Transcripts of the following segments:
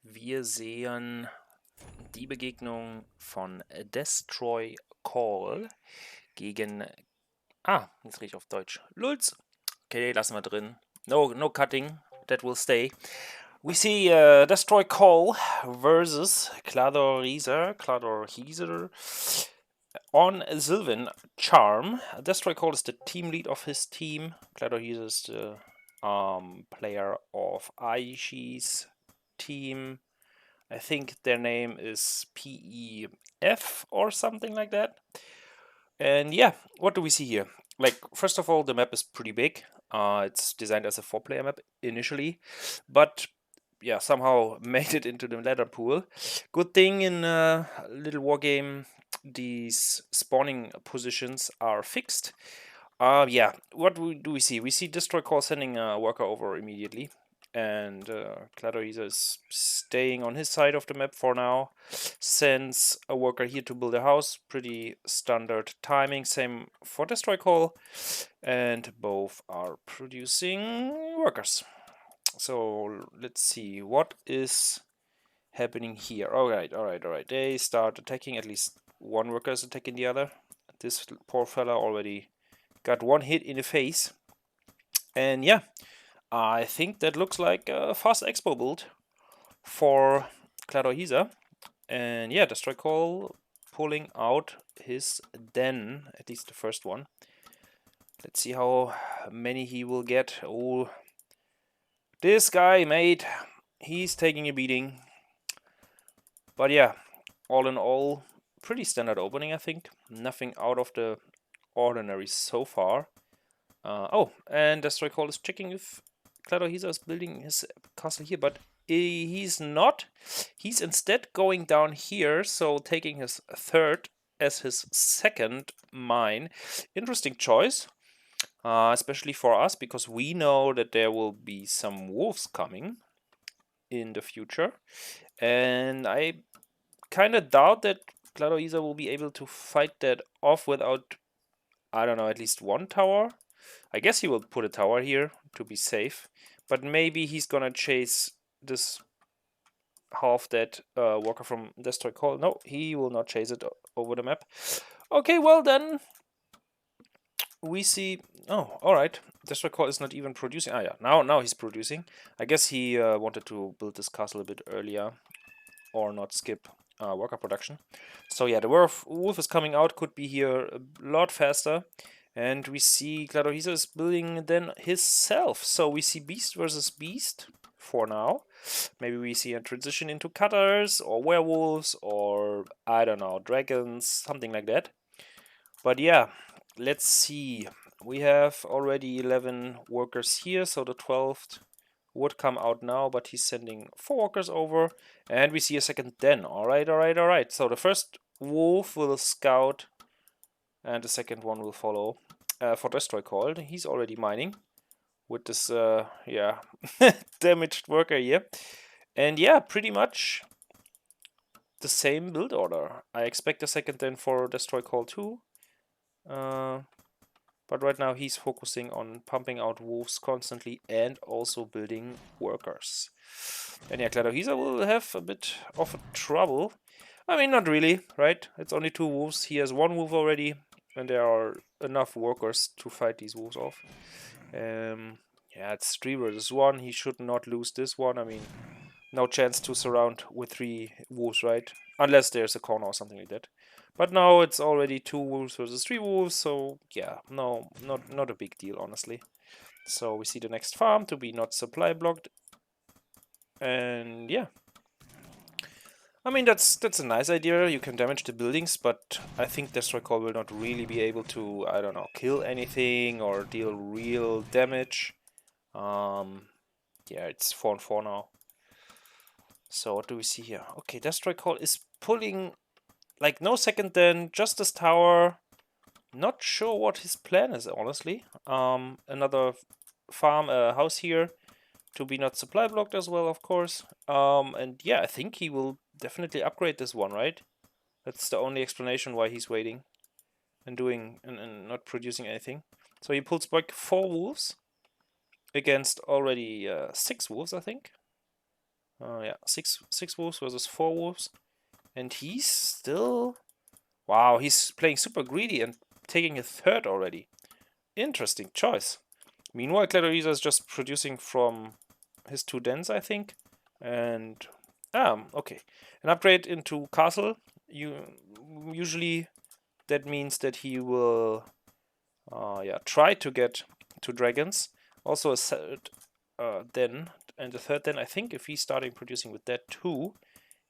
Wir sehen die Begegnung von DestroyCALL gegen... jetzt rede ich auf Deutsch. Lulz. Okay, lassen wir drin. No cutting. That will stay. We see DestroyCALL versus Cladorhiza on Sylvan Charm. DestroyCALL is the team lead of his team. Cladorhiza is the player of Aishi's team. I think their name is PEF or something like that. And yeah, what do we see here? Like, first of all, the map is pretty big. It's designed as a 4-player map initially, but yeah, somehow made it into the ladder pool. Good thing in a little war game, these spawning positions are fixed. Yeah, what do we see? We see DestroyCALL sending a worker over immediately, and Cladorhiza is staying on his side of the map for now. Sends a worker here to build a house. Pretty standard timing. Same for DestroyCALL, and both are producing workers. So let's see what is happening here. All right. They start attacking. At least one worker is attacking the other. This poor fella already got one hit in the face. And yeah, I think that looks like a fast expo build for Cladorhiza. And yeah, DestroyCALL pulling out his den, at least the first one. Let's see how many he will get. Oh, this guy, mate, he's taking a beating. But yeah, all in all, pretty standard opening, I think. Nothing out of the ordinary so far. And DestroyCALL is checking if Cladorhiza is building his castle here, but he's not. He's instead going down here, so taking his third as his second mine. Interesting choice, especially for us, because we know that there will be some wolves coming in the future. And I kind of doubt that Cladorhiza will be able to fight that off without, I don't know, at least one tower. I guess he will put a tower here to be safe, but maybe he's gonna chase this half-dead walker from DestroyCALL. No, he will not chase it over the map. Okay, well then we see... Oh, alright. DestroyCALL is not even producing. Yeah, now he's producing. I guess he wanted to build this castle a bit earlier or not skip worker production. So yeah, the wolf is coming out, could be here a lot faster. And we see Cladorhiza is building then himself. So we see beast versus beast for now. Maybe we see a transition into cutters or werewolves or, I don't know, dragons, something like that. But yeah, let's see. We have already 11 workers here, so the 12th would come out now, but he's sending 4 workers over. And we see a second den. Alright. So the first wolf will scout and the second one will follow for DestroyCALL. He's already mining with this, yeah, damaged worker here. And yeah, pretty much the same build order. I expect a second then for DestroyCALL too. But right now he's focusing on pumping out wolves constantly and also building workers. And yeah, Cladorhiza will have a bit of trouble. I mean, not really, right? It's only 2 wolves. He has 1 wolf already, and there are enough workers to fight these wolves off. Yeah, it's 3 versus 1. He should not lose this one. I mean, no chance to surround with 3 wolves, right? Unless there's a corner or something like that. But now it's already 2 wolves versus 3 wolves, so yeah, no, not a big deal, honestly. So we see the next farm to be not supply blocked. And yeah. I mean, that's a nice idea. You can damage the buildings, but I think DestroyCALL will not really be able to, I don't know, kill anything or deal real damage. Yeah, it's 4-4 now. So what do we see here? Okay, DestroyCALL is pulling, like, no second then, just this tower. Not sure what his plan is, honestly. Another farm, house here to be not supply blocked as well, of course. And yeah, I think he will definitely upgrade this one, right? That's the only explanation why he's waiting and doing and not producing anything. So he pulls back 4 wolves against already 6 wolves, I think. Yeah, six wolves versus 4 wolves. And he's still... Wow, he's playing super greedy and taking a third already. Interesting choice. Meanwhile, Cladorhiza is just producing from his 2 dens, I think. And... okay. An upgrade into castle. Usually that means that he will try to get 2 dragons. Also a third den. And the third den, I think if he's starting producing with that too,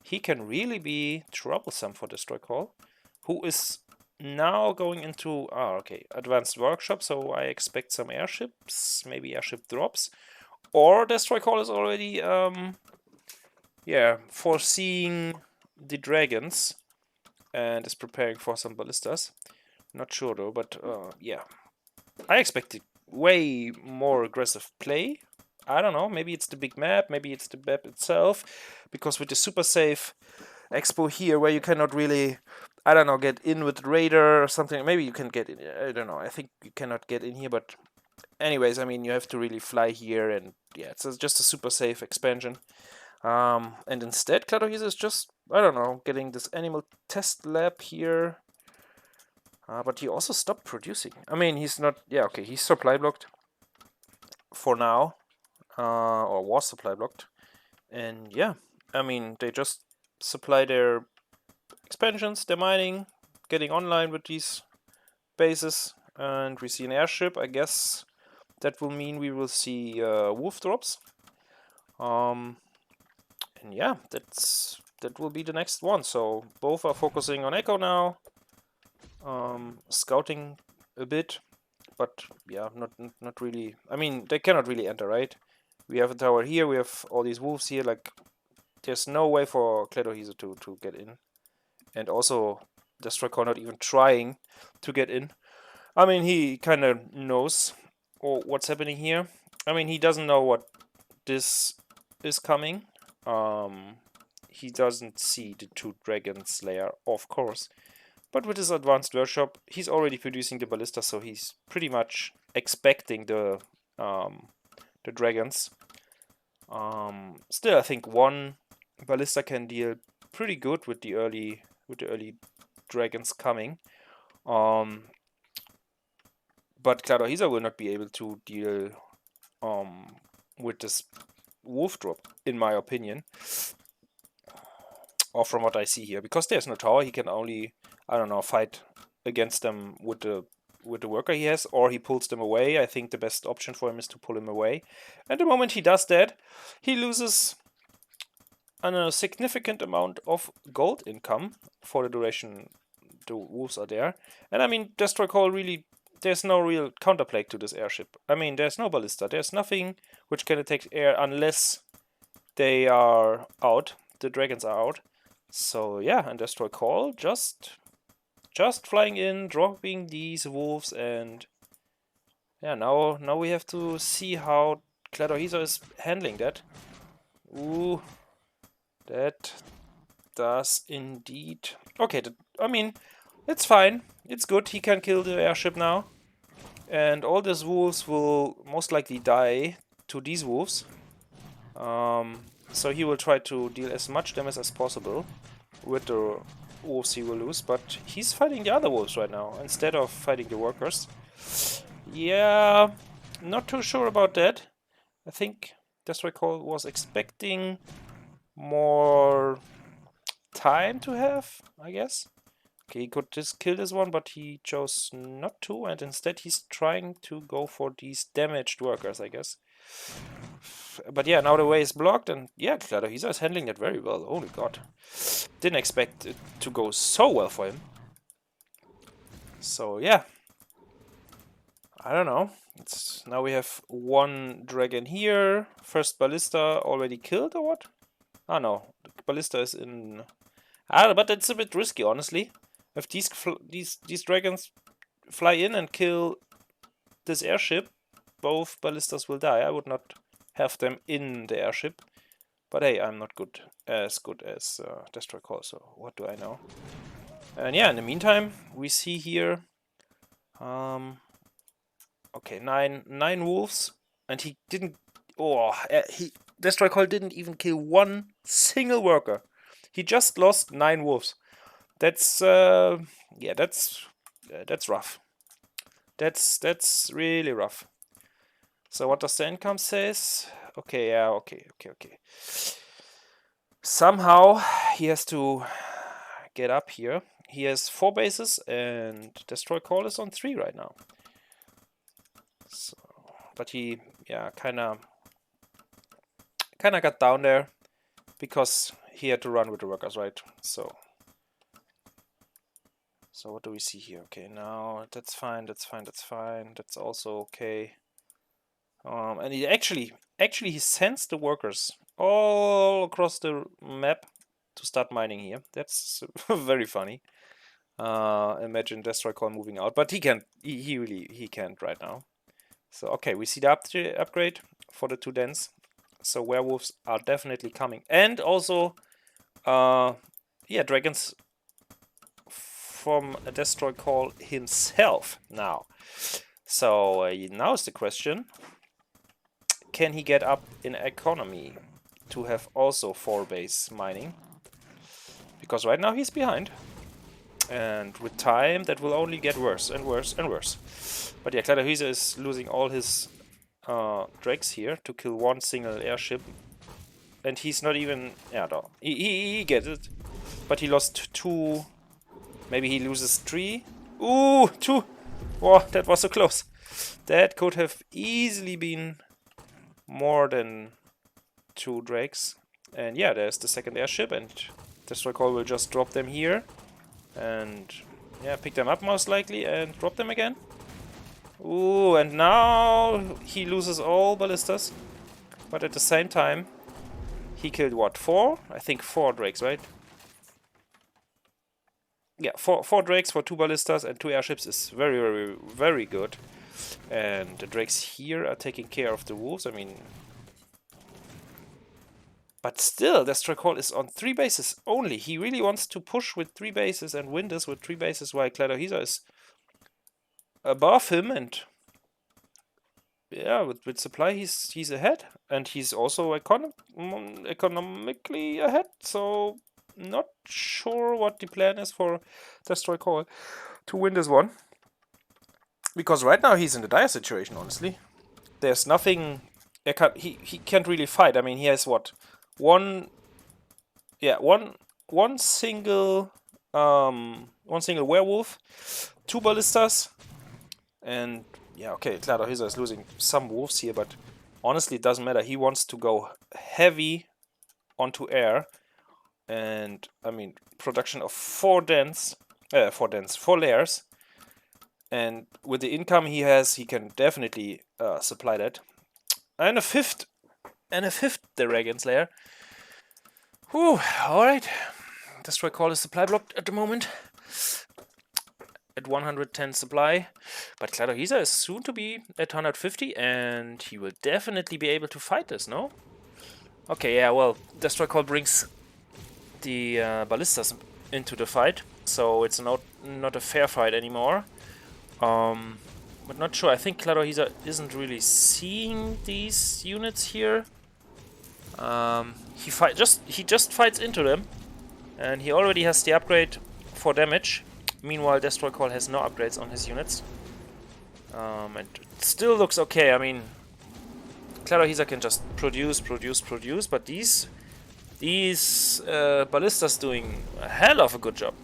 he can really be troublesome for DestroyCALL, who is now going into advanced workshop, so I expect some airships, maybe airship drops. Or DestroyCALL is already foreseeing the dragons and is preparing for some ballistas. Not sure though, but yeah. I expected way more aggressive play. I don't know, maybe it's the big map, maybe it's the map itself, because with the super safe expo here where you cannot really, I don't know, get in with Raider or something. Maybe you can get in, I don't know, I think you cannot get in here, but anyways, I mean, you have to really fly here, and yeah, it's just a super safe expansion. And instead, Cladorhiza is just, I don't know, getting this animal test lab here. But he also stopped producing. I mean, he's not, he's supply blocked for now, or was supply blocked. And yeah, I mean, they just supply their expansions, their mining, getting online with these bases, and we see an airship. I guess that will mean we will see wolf drops. And yeah, that will be the next one. So both are focusing on Echo now, scouting a bit, but yeah, not really. I mean, they cannot really enter, right? We have a tower here, we have all these wolves here, like there's no way for Cladorhiza to get in. And also DestroyCALL not even trying to get in. I mean, he kind of knows what's happening here. I mean, he doesn't know what this is coming. He doesn't see the 2 Dragon Slayer, of course. But with his advanced workshop, he's already producing the ballista, so he's pretty much expecting the dragons. Still, I think 1 ballista can deal pretty good with the early dragons coming. But Cladorhiza will not be able to deal with this wolf drop, in my opinion. Or from what I see here. Because there's no tower, he can only, I don't know, fight against them with the worker he has, or he pulls them away. I think the best option for him is to pull him away. And the moment he does that, he loses a significant amount of gold income for the duration the wolves are there. And I mean, DestroyCALL really, there's no real counterplay to this airship. I mean, there's no ballista, there's nothing which can attack air unless they are out, the dragons are out. So yeah, and DestroyCALL just flying in, dropping these wolves, and yeah, now we have to see how Cladorhiza is handling that. Ooh, that does indeed. Okay, I mean, it's fine. It's good. He can kill the airship now. And all these wolves will most likely die to these wolves. So he will try to deal as much damage as possible with the wolves he will lose. But he's fighting the other wolves right now instead of fighting the workers. Yeah, not too sure about that. I think DestroyCALL was expecting more time to have, I guess. Okay, he could just kill this one, but he chose not to, and instead he's trying to go for these damaged workers, I guess. But yeah, now the way is blocked, and yeah, Cladorhiza is handling that very well. Holy god. Didn't expect it to go so well for him. So yeah. I don't know. Now we have 1 dragon here. First ballista already killed or what? Ah no, the ballista is in... but it's a bit risky, honestly. If these dragons fly in and kill this airship, both ballistas will die. I would not have them in the airship. But hey, I'm not as good as DestroyCALL, so what do I know? And yeah, in the meantime, we see here... okay, nine wolves, and he didn't... Oh, DestroyCALL didn't even kill one single worker. He just lost 9 wolves. That's yeah, that's rough. That's really rough. So what does the income says? Okay, yeah, okay. Somehow he has to get up here. He has 4 bases and DestroyCALL is on 3 right now. So, but he, yeah, kind of got down there because he had to run with the workers, right? So what do we see here? Okay, now that's fine. That's also okay. And he actually he sends the workers all across the map to start mining here. That's very funny. Imagine DestroyCALL moving out, but he can't. He really can't right now. So okay, we see the upgrade for the 2 dens. So werewolves are definitely coming, and also, yeah, dragons from a DestroyCALL himself now. So now is the question: can he get up in economy to have also 4 base mining? Because right now he's behind. And with time, that will only get worse and worse and worse. But yeah, Cladorhiza is losing all his drakes here to kill 1 single airship. And he's not even... yeah, no. He gets it. But he lost 2... maybe he loses 3. Ooh, 2! Wow, that was so close. That could have easily been more than 2 drakes. And yeah, there's the second airship, and DestroyCALL will just drop them here. And yeah, pick them up most likely and drop them again. Ooh, and now he loses all ballistas. But at the same time, he killed what, 4? I think 4 drakes, right? Yeah, 4 drakes for 2 ballistas and 2 airships is very, very, very good. And the drakes here are taking care of the wolves. I mean, but still, DestroyCALL is on 3 bases only. He really wants to push with 3 bases and win this with 3 bases, while Cladorhiza is above him, and yeah, with supply he's ahead, and he's also economically ahead. So not sure what the plan is for DestroyCALL to win this one, because right now he's in a dire situation. Honestly, there's nothing. He can't really fight. I mean, he has what? One single werewolf, 2 ballistas, and yeah, okay, Cladorhiza is losing some wolves here, but honestly it doesn't matter. He wants to go heavy onto air, and I mean, production of 4 layers, and with the income he has, he can definitely supply that. And a fifth Dragon's Lair. Whew, alright. DestroyCALL is supply blocked at the moment. At 110 supply. But Cladorhiza is soon to be at 150, and he will definitely be able to fight this, no? Okay, yeah, well, DestroyCALL brings the ballistas into the fight, so it's not a fair fight anymore. But not sure. I think Cladorhiza isn't really seeing these units here. He just fights into them, and he already has the upgrade for damage. Meanwhile, DestroyCALL has no upgrades on his units, and it still looks okay. I mean, Cladorhiza can just produce, but these ballistas doing a hell of a good job.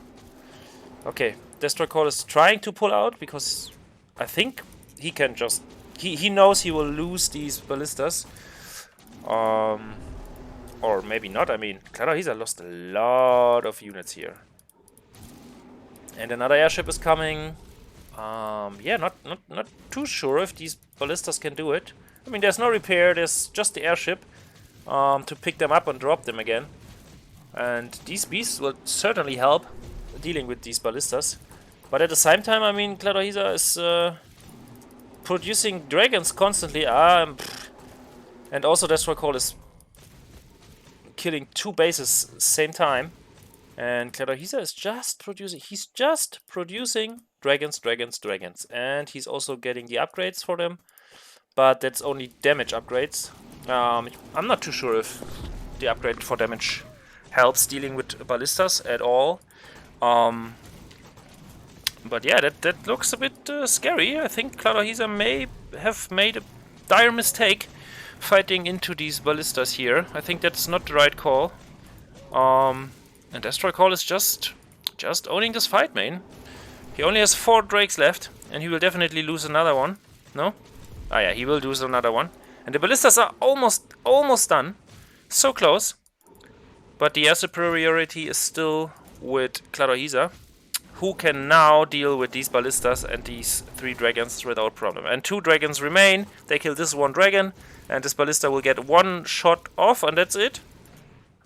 Okay, DestroyCALL is trying to pull out because I think he can just... He knows he will lose these ballistas. Or maybe not. I mean, Cladorhiza lost a lot of units here. And another airship is coming. Yeah, not too sure if these ballistas can do it. I mean, there's no repair, there's just the airship to pick them up and drop them again. And these beasts will certainly help dealing with these ballistas. But at the same time, I mean, Cladorhiza is producing dragons constantly. And also DestroyCALL is killing 2 bases same time. And Cladorhiza is just producing... He's just producing dragons. And he's also getting the upgrades for them. But that's only damage upgrades. I'm not too sure if the upgrade for damage helps dealing with ballistas at all. But yeah, that looks a bit scary. I think Cladorhiza may have made a dire mistake fighting into these ballistas here. I think that's not the right call. And DestroyCALL is just owning this fight, man. He only has 4 Drakes left, and he will definitely lose another one. No? Ah yeah, he will lose another one. And the ballistas are almost done. So close. But the air superiority is still with Cladorhiza, who can now deal with these ballistas and these 3 dragons without problem. And 2 dragons remain. They kill this 1 dragon, and this ballista will get 1 shot off, and that's it.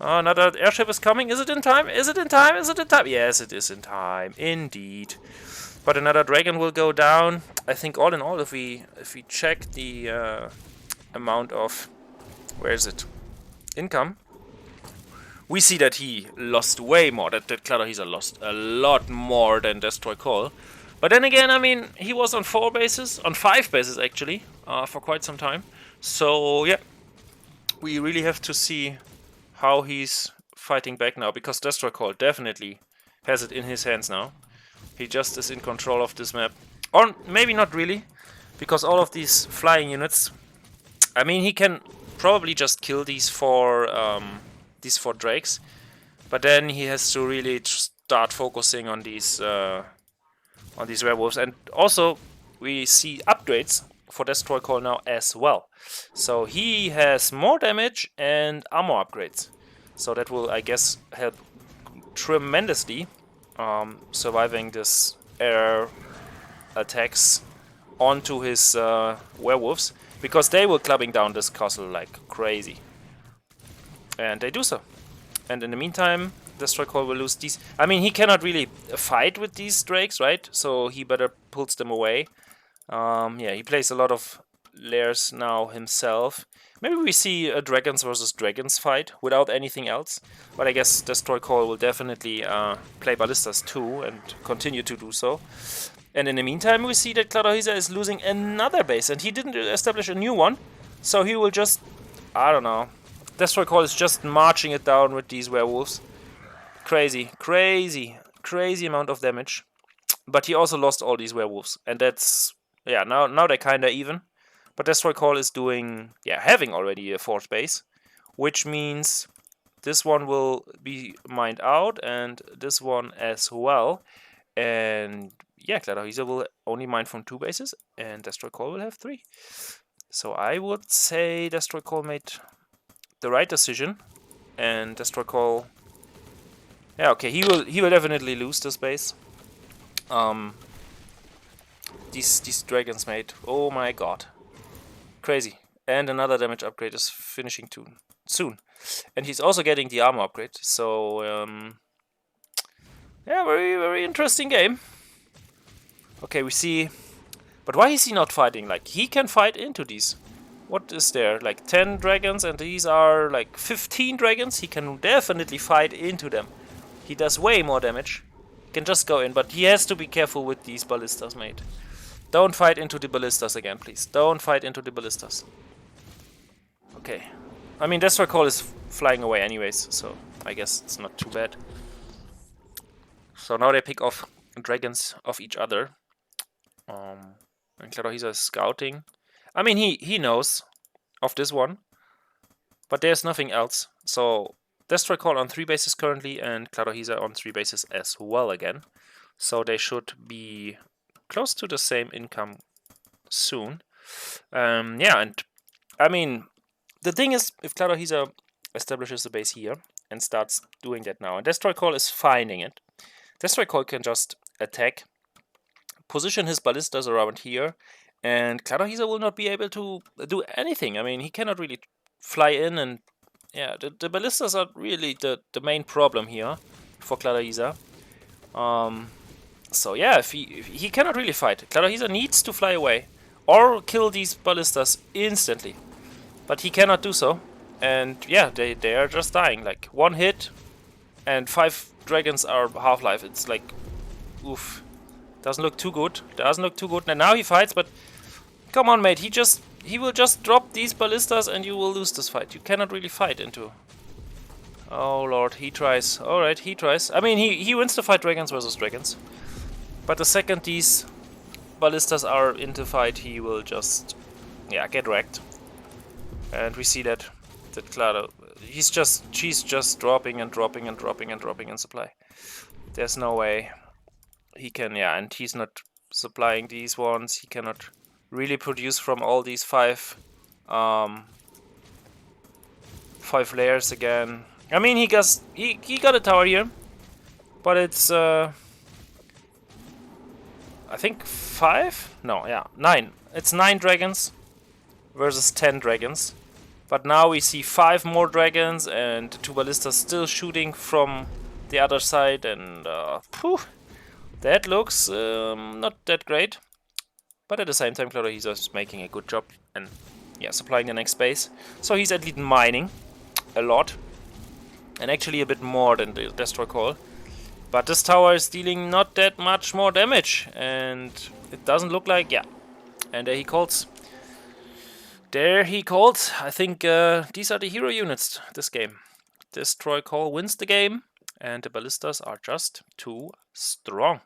Another airship is coming. Is it in time? Is it in time? Is it in time? Yes, it is in time. Indeed. But another dragon will go down. I think all in all, if we check the amount of... Where is it? Income. We see that he lost way more. That Cladorhiza lost a lot more than DestroyCALL. But then again, I mean, he was on 4 bases. On 5 bases, actually. For quite some time. So, yeah. We really have to see how he's fighting back now, because DestroyCALL definitely has it in his hands now. He just is in control of this map. Or maybe not really, because all of these flying units, I mean, he can probably just kill these 4 drakes, but then he has to really start focusing on these werewolves. And also we see upgrades for DestroyCALL now as well. So he has more damage and armor upgrades. So that will, I guess, help tremendously surviving this air attacks onto his werewolves, because they will clubbing down this castle like crazy. And they do so. And in the meantime, DestroyCALL will lose these. I mean, he cannot really fight with these drakes, right? So he better pulls them away. Yeah, he plays a lot of lairs now himself. Maybe we see a dragons versus dragons fight without anything else. But I guess DestroyCALL will definitely play ballistas too and continue to do so. And in the meantime, we see that Cladorhiza is losing another base, and he didn't establish a new one. So he will just, I don't know. DestroyCALL is just marching it down with these werewolves. Crazy, crazy, crazy amount of damage. But he also lost all these werewolves, and that's, yeah, now they're kinda even. But DestroyCALL is doing, yeah, having already a 4th base, which means this one will be mined out, and this one as well. And yeah, Cladorhiza will only mine from 2 bases, and DestroyCALL will have 3. So I would say DestroyCALL made the right decision, and DestroyCALL, yeah, okay, he will definitely lose this base. These dragons made, oh my god, crazy. And another damage upgrade is finishing soon, and he's also getting the armor upgrade. So yeah, very interesting game. Okay, we see, but why is he not fighting? Like, he can fight into these. What is there? Like 10 dragons, and these are like 15 dragons. He can definitely fight into them. He does way more damage. He can just go in, but he has to be careful with these ballistas, mate. Don't fight into the ballistas again, please. Don't fight into the ballistas. Okay. I mean, DestroyCALL is flying away anyways, so I guess it's not too bad. So now they pick off dragons of each other. And Cladorhiza is scouting. I mean, he knows of this one, but there's nothing else. So DestroyCALL on 3 bases currently, and Cladorhiza on 3 bases as well again. So they should be close to the same income soon. Yeah, and I mean, the thing is, if Cladorhiza establishes a base here and starts doing that now, and DestroyCALL is finding it, DestroyCALL can just attack, position his ballistas around here, and Cladorhiza will not be able to do anything. I mean, he cannot really fly in, and yeah, the ballistas are really the main problem here for Cladorhiza. So yeah, if he cannot really fight. Cladorhiza needs to fly away or kill these ballistas instantly, but he cannot do so. And yeah, they are just dying. Like 1 hit, and 5 dragons are half-life. It's like, oof. Doesn't look too good. Doesn't look too good. And now he fights, but come on, mate. He just he will just drop these ballistas and you will lose this fight. You cannot really fight into. Oh lord, he tries. Alright, he tries. I mean, he wins the fight dragons versus dragons. But the second these ballistas are into fight, he will just, yeah, get wrecked. And we see that Clado, she's just dropping and dropping and dropping and dropping in supply. There's no way he can, yeah, and he's not supplying these ones. He cannot really produce from all these five layers again. I mean, he got a tower here, but it's I think 5? No, yeah, 9. It's 9 dragons versus 10 dragons. But now we see 5 more dragons and the 2 ballistas still shooting from the other side, and that looks not that great. But at the same time, Cladorhiza is making a good job and, yeah, supplying the next base. So he's at least mining a lot, and actually a bit more than the DestroyCALL. But this tower is dealing not that much more damage, and it doesn't look like, yeah. And there he calls. There he calls. I think these are the hero units this game. DestroyCALL wins the game, and the ballistas are just too strong.